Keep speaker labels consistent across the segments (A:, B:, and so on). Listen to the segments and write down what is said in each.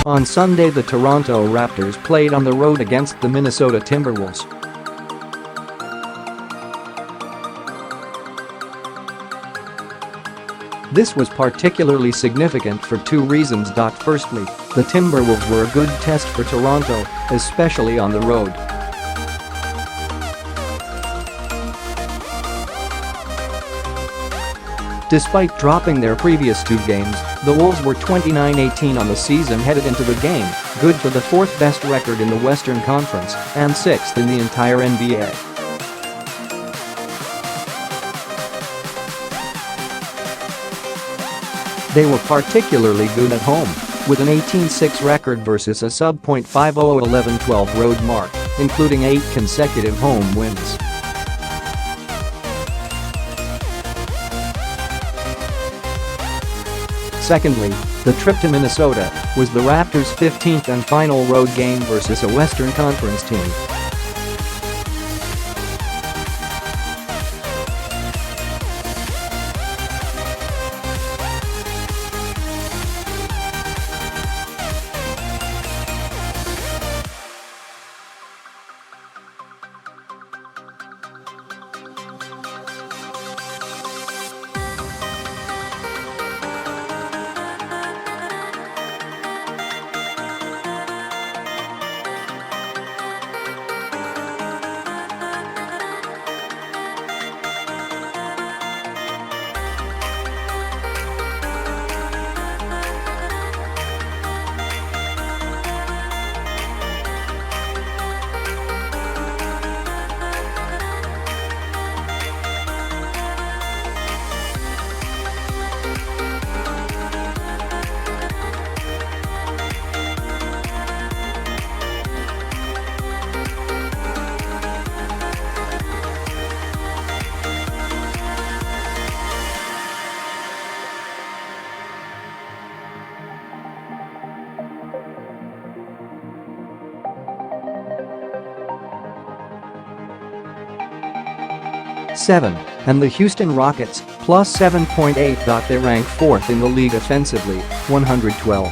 A: On Sunday, the Toronto Raptors played on the road against the Minnesota Timberwolves. This was particularly significant for two reasons. Firstly, the Timberwolves were a good test for Toronto, especially on the road. Despite dropping their previous two games, the Wolves were 29-18 on the season headed into the game, good for the fourth best record in the Western Conference and sixth in the entire NBA. They were particularly good at home, with an 18-6 record versus a sub.50 11-12 road mark, including 8 consecutive home wins. Secondly, the trip to Minnesota was the Raptors' 15th and final road game versus a Western Conference team. And the Houston Rockets, plus 7.8. They rank 4th in the league offensively, 112.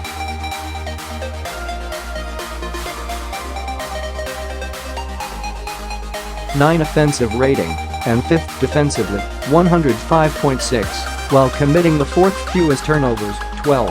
A: .9 offensive rating, and 5th defensively, 105.6, while committing the 4th fewest turnovers, 12.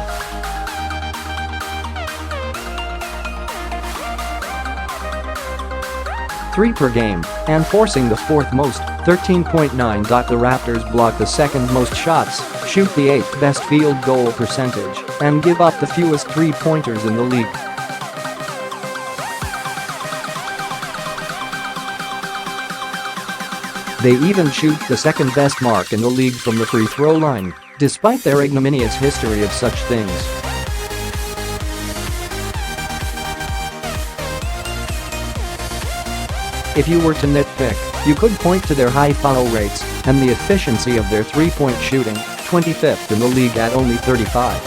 A: .3 per game, and forcing the 4th most, 13.9. The Raptors block the 2nd most shots, shoot the 8th best field goal percentage, and give up the fewest three-pointers in the league. They even shoot the 2nd best mark in the league from the free throw line, despite their ignominious history of such things. If you were to nitpick, you could point to their high foul rates and the efficiency of their three-point shooting, 25th in the league at only 35.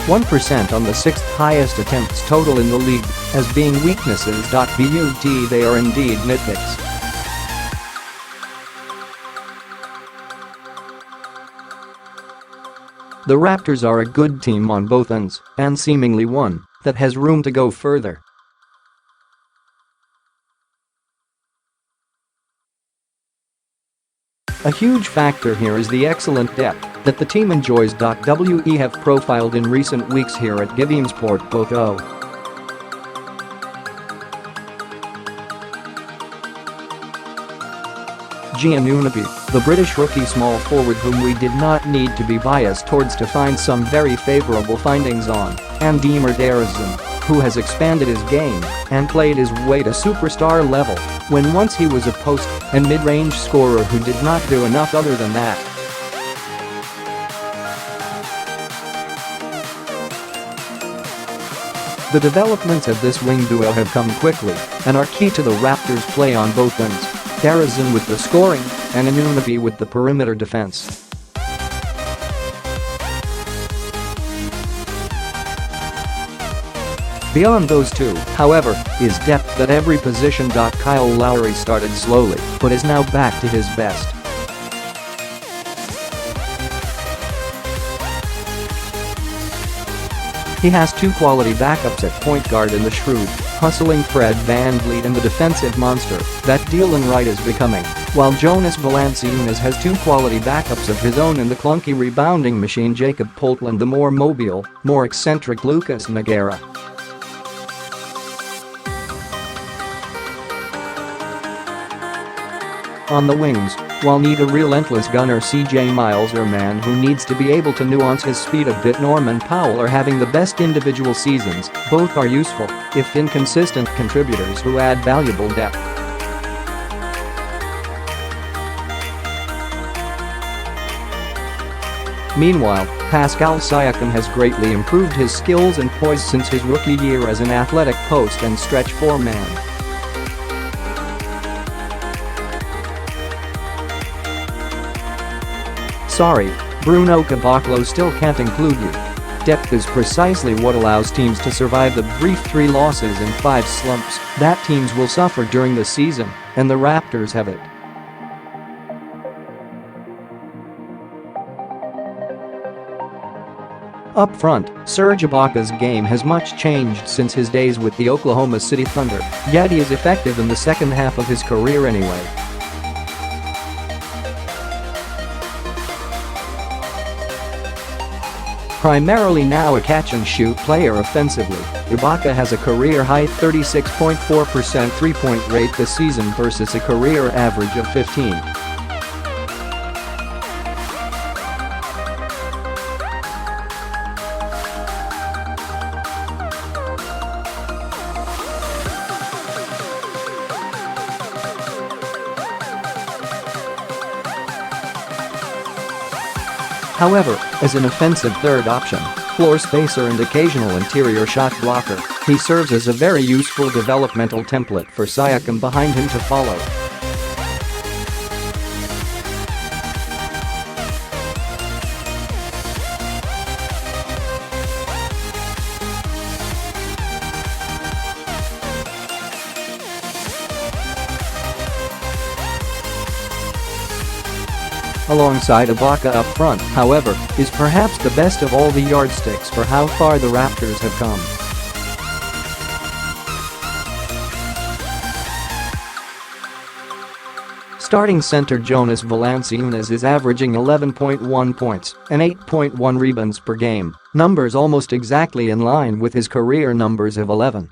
A: .1% on the 6th highest attempts total in the league, as being weaknesses. But they are indeed nitpicks. The Raptors are a good team on both ends, and seemingly one that has room to go further. A huge factor here is the excellent depth that the team enjoys. We have profiled in recent weeks here at GiveMeSport both Anunoby, the British rookie small forward whom we did not need to be biased towards to find some very favorable findings on, and DeRozan, who has expanded his game and played his way to superstar level when once he was a post and mid-range scorer who did not do enough other than that. The developments of this wing duo have come quickly and are key to the Raptors' play on both ends. DeRozan with the scoring and Anunoby with the perimeter defense. Beyond those two, however, is depth at every position. Kyle Lowry started slowly, but is now back to his best. He has two quality backups at point guard in the shrewd, hustling Fred VanVleet and the defensive monster that Dylan Wright is becoming, while Jonas Valanciunas has two quality backups of his own in the clunky rebounding machine Jacob Poeltl and the more mobile, more eccentric Lucas Nogueira. On the wings, while neither relentless gunner CJ Miles or man who needs to be able to nuance his speed a bit Norman Powell are having the best individual seasons, both are useful, if inconsistent contributors who add valuable depth. Meanwhile, Pascal Siakam has greatly improved his skills and poise since his rookie year as an athletic post and stretch four-man. Sorry, Bruno Caboclo still can't include you. Depth is precisely what allows teams to survive the brief 3 losses and 5 slumps that teams will suffer during the season, and the Raptors have it. Up front, Serge Ibaka's game has much changed since his days with the Oklahoma City Thunder, yet he is effective in the second half of his career anyway. Primarily now a catch-and-shoot player offensively, Ibaka has a career-high 36.4% three-point rate this season versus a career average of 15. However, as an offensive third option, floor spacer and occasional interior shot blocker, he serves as a very useful developmental template for Siakam behind him to follow. Alongside Ibaka up front, however, is perhaps the best of all the yardsticks for how far the Raptors have come. Starting center Jonas Valanciunas is averaging 11.1 points and 8.1 rebounds per game, numbers almost exactly in line with his career numbers of 11.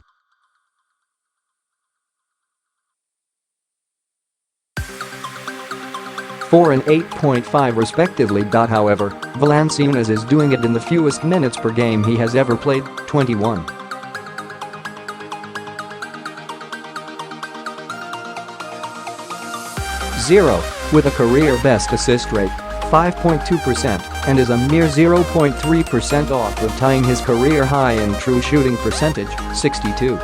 A: 4 and 8.5 respectively. However, Valanciunas is doing it in the fewest minutes per game he has ever played, 21. With a career-best assist rate, 5.2%, and is a mere 0.3% off of tying his career high in true shooting percentage, 62.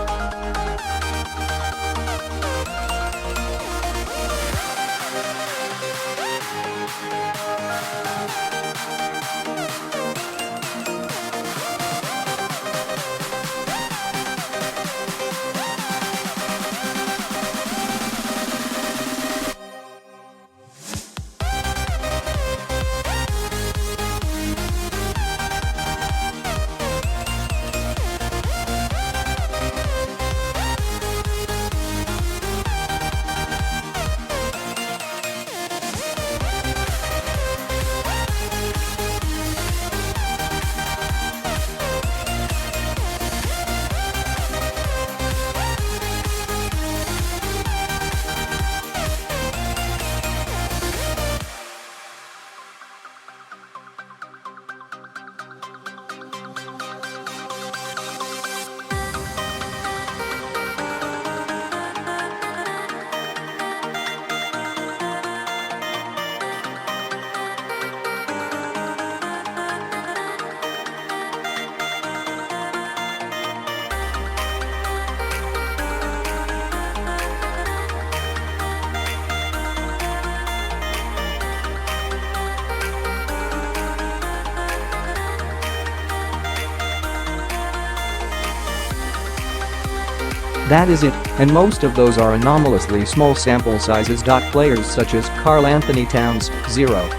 A: That is it, and most of those are anomalously small sample sizes. Players such as Karl Anthony Towns, 0.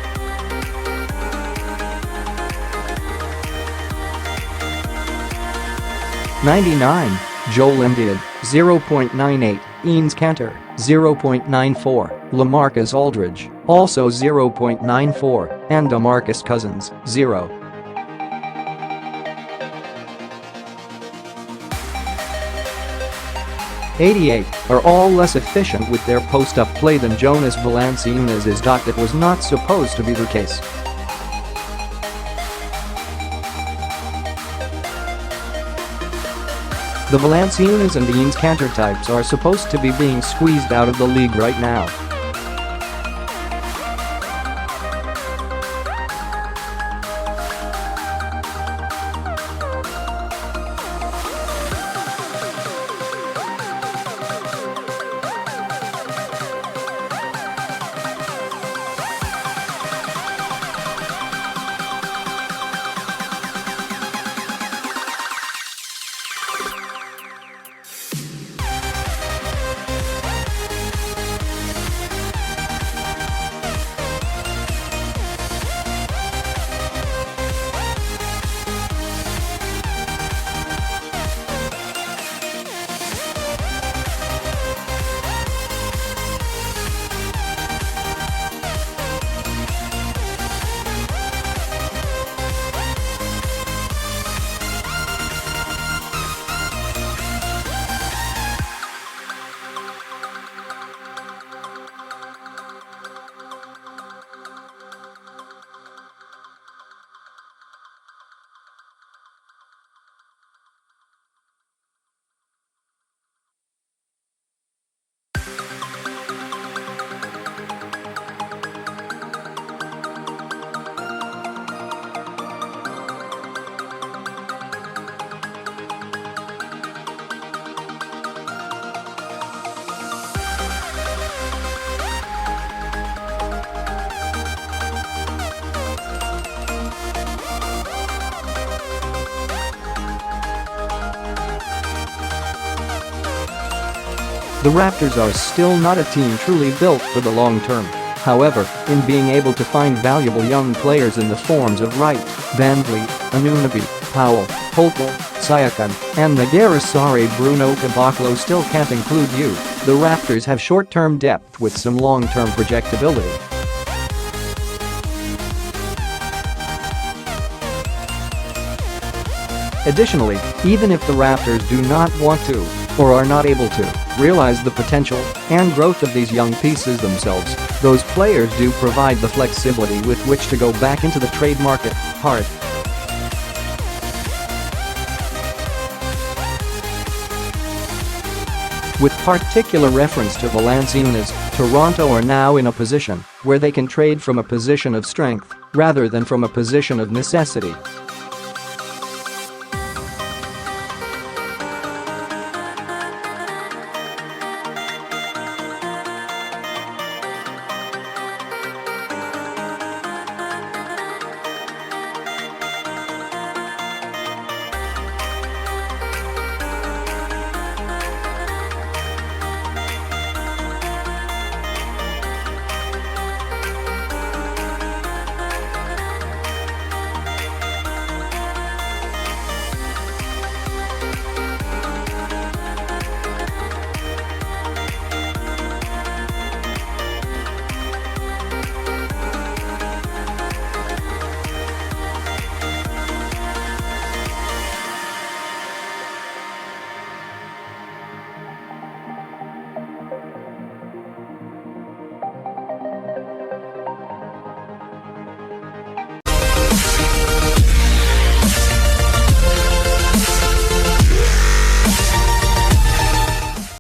A: 99. Joel Embiid, 0.98, Enes Kanter, 0.94, LaMarcus Aldridge, also 0.94, and DeMarcus Cousins, 0. '88 are all less efficient with their post-up play than Jonas Valanciunas is. That was not supposed to be the case. The Valanciunas and the Enes Kanter types are supposed to be being squeezed out of the league right now. The Raptors are still not a team truly built for the long term. However, in being able to find valuable young players in the forms of Wright, Bentley, Anunoby, Powell, Holtl, Siakam, and Nagarasari Bruno Caboclo still can't include you, the Raptors have short-term depth with some long-term projectability. Additionally, even if the Raptors do not want to, or are not able to, realize the potential and growth of these young pieces themselves, those players do provide the flexibility with which to go back into the trade market hard. With particular reference to Valanciunas, Toronto are now in a position where they can trade from a position of strength rather than from a position of necessity.